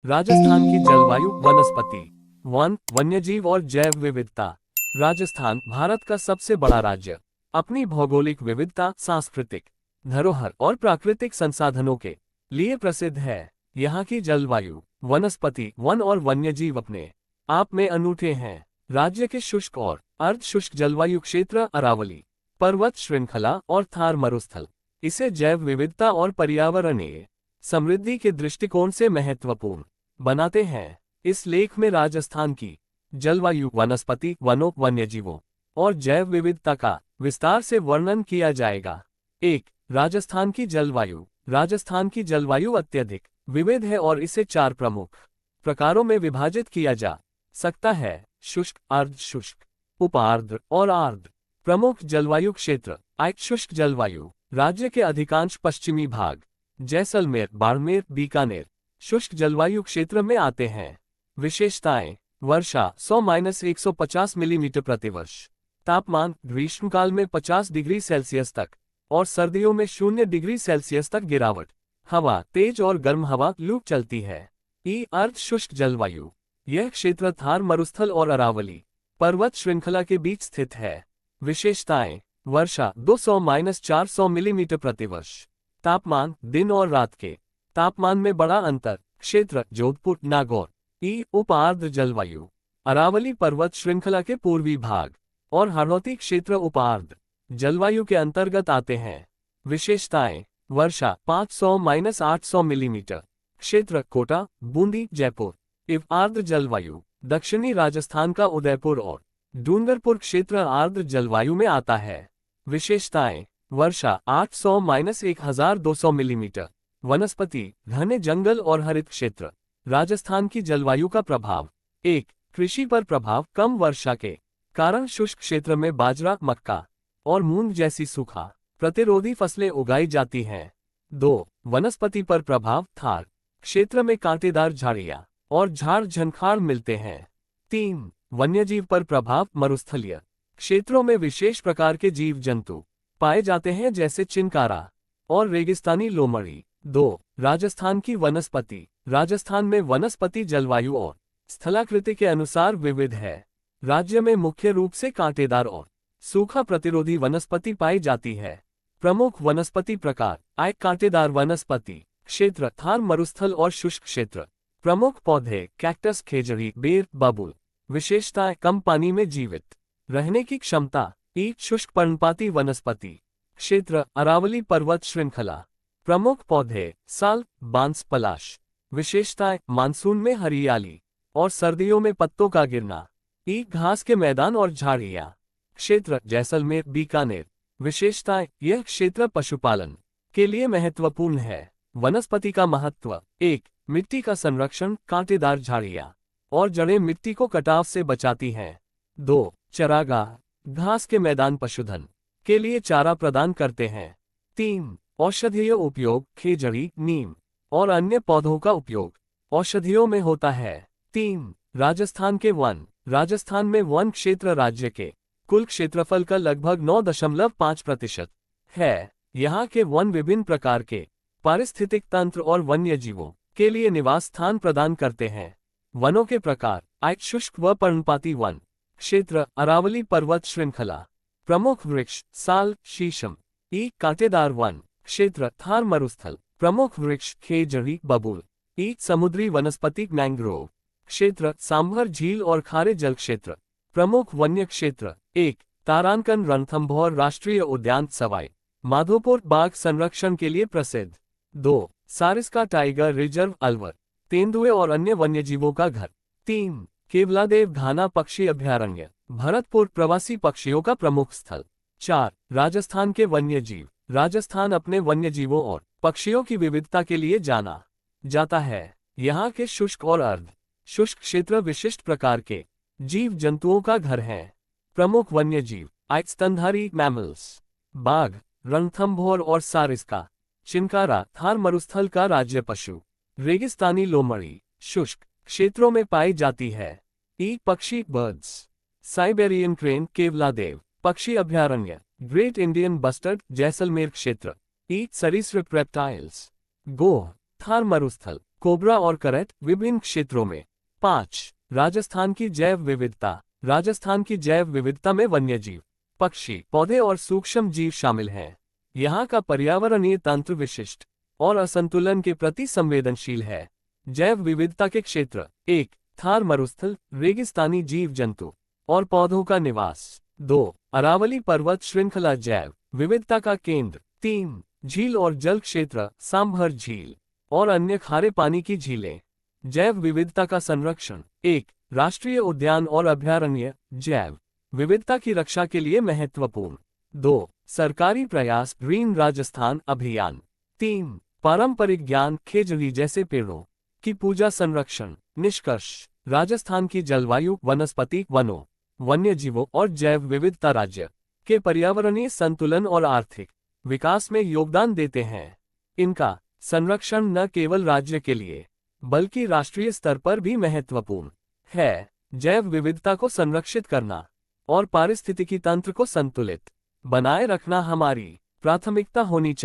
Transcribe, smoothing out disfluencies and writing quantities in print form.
राजस्थान की जलवायु, वनस्पति, वन, वन्यजीव और जैव विविधता। राजस्थान भारत का सबसे बड़ा राज्य अपनी भौगोलिक विविधता, सांस्कृतिक धरोहर और प्राकृतिक संसाधनों के लिए प्रसिद्ध है। यहाँ की जलवायु, वनस्पति, वन और वन्यजीव अपने आप में अनूठे हैं। राज्य के शुष्क और अर्ध शुष्क जलवायु क्षेत्र, अरावली पर्वत श्रृंखला और थार मरुस्थल इसे जैव विविधता और पर्यावरणीय समृद्धि के दृष्टिकोण से महत्वपूर्ण बनाते हैं। इस लेख में राजस्थान की जलवायु, वनस्पति, वनों, वन्यजीवों और जैव विविधता का विस्तार से वर्णन किया जाएगा। 1. राजस्थान की जलवायु। राजस्थान की जलवायु अत्यधिक विविध है और इसे 4 प्रमुख प्रकारों में विभाजित किया जा सकता है: शुष्क, अर्ध शुष्क, उपार्द्र और आर्द्र। प्रमुख जलवायु क्षेत्र। शुष्क जलवायु। राज्य के अधिकांश पश्चिमी भाग जैसलमेर, बाड़मेर, बीकानेर शुष्क जलवायु क्षेत्र में आते हैं। विशेषताएं: वर्षा 100-150 मिलीमीटर प्रतिवर्ष। तापमान ग्रीष्मकाल में 50 डिग्री सेल्सियस तक और सर्दियों में 0 डिग्री सेल्सियस तक गिरावट। हवा तेज और गर्म हवा लू चलती है। अर्ध शुष्क जलवायु। यह क्षेत्र थार मरुस्थल और अरावली पर्वत श्रृंखला के बीच स्थित है। विशेषताएं: वर्षा 200-400 मिलीमीटर प्रतिवर्ष। तापमान दिन और रात के तापमान में बड़ा अंतर। क्षेत्र जोधपुर, नागौर। उपार्द्र जलवायु। अरावली पर्वत श्रृंखला के पूर्वी भाग और हाड़ौती क्षेत्र उपार्द्र जलवायु के अंतर्गत आते हैं। विशेषताएं: वर्षा 500-800 मिलीमीटर। क्षेत्र कोटा, बूंदी, जयपुर। आर्द्र जलवायु। दक्षिणी राजस्थान का उदयपुर और डूंगरपुर क्षेत्र आर्द्र जलवायु में आता है। विशेषताएं: वर्षा 800-1200 मिलीमीटर। वनस्पति, घने जंगल और हरित क्षेत्र। राजस्थान की जलवायु का प्रभाव। 1. कृषि पर प्रभाव। कम वर्षा के कारण शुष्क क्षेत्र में बाजरा, मक्का और मूंग जैसी सूखा प्रतिरोधी फसलें उगाई जाती हैं। 2. वनस्पति पर प्रभाव। थार क्षेत्र में कांटेदार झाड़ियां और झाड़ झंखाड़ मिलते हैं। 3. वन्यजीव पर प्रभाव। मरुस्थलीय क्षेत्रों में विशेष प्रकार के जीव जंतु पाए जाते हैं, जैसे चिनकारा और रेगिस्तानी लोमड़ी। 2. राजस्थान की वनस्पति। राजस्थान में वनस्पति जलवायु और स्थलाकृति के अनुसार विविध है। राज्य में मुख्य रूप से कांटेदार और सूखा प्रतिरोधी वनस्पति पाई जाती है। प्रमुख वनस्पति प्रकार। कांटेदार वनस्पति क्षेत्र थार मरुस्थल और शुष्क क्षेत्र। प्रमुख पौधे कैक्टस, खेजड़ी, बेर, बबूल। विशेषताएं: कम पानी में जीवित रहने की क्षमता। शुष्क पर्णपाती वनस्पति क्षेत्र अरावली पर्वत श्रृंखला। प्रमुख पौधे साल, बांस, पलाश। विशेषताएं: मानसून में हरियाली और सर्दियों में पत्तों का गिरना। घास के मैदान और झाड़ियां। क्षेत्र जैसलमेर, बीकानेर। विशेषताएं: यह क्षेत्र पशुपालन के लिए महत्वपूर्ण है। वनस्पति का महत्व। 1. मिट्टी का संरक्षण। कांटेदार झाड़ियां और जड़ें मिट्टी को कटाव से बचाती हैं। 2. चरागाह। घास के मैदान पशुधन के लिए चारा प्रदान करते हैं। 3. औषधीय उपयोग। खेजड़ी, नीम और अन्य पौधों का उपयोग औषधियों में होता है। 3. राजस्थान के वन। राजस्थान में वन क्षेत्र राज्य के कुल क्षेत्रफल का लगभग 9.5% है। यहाँ के वन विभिन्न प्रकार के पारिस्थितिक तंत्र और वन्यजीवों के लिए निवास स्थान प्रदान करते हैं। वनों के प्रकार। शुष्क व पर्णपाती वन क्षेत्र अरावली पर्वत श्रृंखला। प्रमुख वृक्ष साल, शीशम। कांटेदार वन क्षेत्र थार मरुस्थल। प्रमुख वृक्ष खेजड़ी, बबूल। समुद्री वनस्पति मैंग्रोव क्षेत्र सांभर झील और खारे जल क्षेत्र। प्रमुख वन्य क्षेत्र। 1. तारांकन रणथंभौर राष्ट्रीय उद्यान, सवाई माधोपुर बाघ संरक्षण के लिए प्रसिद्ध। 2. सारिस्का टाइगर रिजर्व, अलवर तेंदुए और अन्य वन्यजीवों का घर। 3. केवलादेव घाना पक्षी अभयारण्य, भरतपुर प्रवासी पक्षियों का प्रमुख स्थल। 4. राजस्थान के वन्यजीव। राजस्थान अपने वन्यजीवों और पक्षियों की विविधता के लिए जाना जाता है। यहाँ के शुष्क और अर्ध शुष्क क्षेत्र विशिष्ट प्रकार के जीव जंतुओं का घर हैं। प्रमुख वन्यजीव। स्तनधारी मैमल्स, बाघ, रणथंभौर और सारिस्का। चिनकारा थार मरुस्थल का राज्य पशु। रेगिस्तानी लोमड़ी शुष्क क्षेत्रों में पाई जाती है। पक्षी बर्ड्स। साइबेरियन क्रेन, केवलादेव पक्षी अभयारण्य, ग्रेट इंडियन बस्टर्ड, जैसलमेर क्षेत्र। सरीसृप रेप्टाइल्स। गोह थार मरुस्थल। कोबरा और करैट विभिन्न क्षेत्रों में। 5. राजस्थान की जैव विविधता। राजस्थान की जैव विविधता में वन्यजीव, पक्षी, पौधे और सूक्ष्म जीव शामिल हैं। यहाँ का पर्यावरणीय तंत्र विशिष्ट और असंतुलन के प्रति संवेदनशील है। जैव विविधता के क्षेत्र। 1. थार मरुस्थल, रेगिस्तानी जीव जंतु और पौधों का निवास। 2. अरावली पर्वत श्रृंखला, जैव विविधता का केंद्र। 3. झील और जल क्षेत्र, सांभर झील और अन्य खारे पानी की झीलें। जैव विविधता का संरक्षण। 1. राष्ट्रीय उद्यान और अभयारण्य, जैव विविधता की रक्षा के लिए महत्वपूर्ण। 2. सरकारी प्रयास, ग्रीन राजस्थान अभियान। 3. पारंपरिक ज्ञान, खेजड़ी जैसे पेड़ों की पूजा, संरक्षण। निष्कर्ष। राजस्थान की जलवायु, वनस्पति, वनों, वन्यजीवों और जैव विविधता राज्य के पर्यावरणीय संतुलन और आर्थिक विकास में योगदान देते हैं। इनका संरक्षण न केवल राज्य के लिए बल्कि राष्ट्रीय स्तर पर भी महत्वपूर्ण है। जैव विविधता को संरक्षित करना और पारिस्थितिकी तंत्र को संतुलित बनाए रखना हमारी प्राथमिकता होनी चाहिए।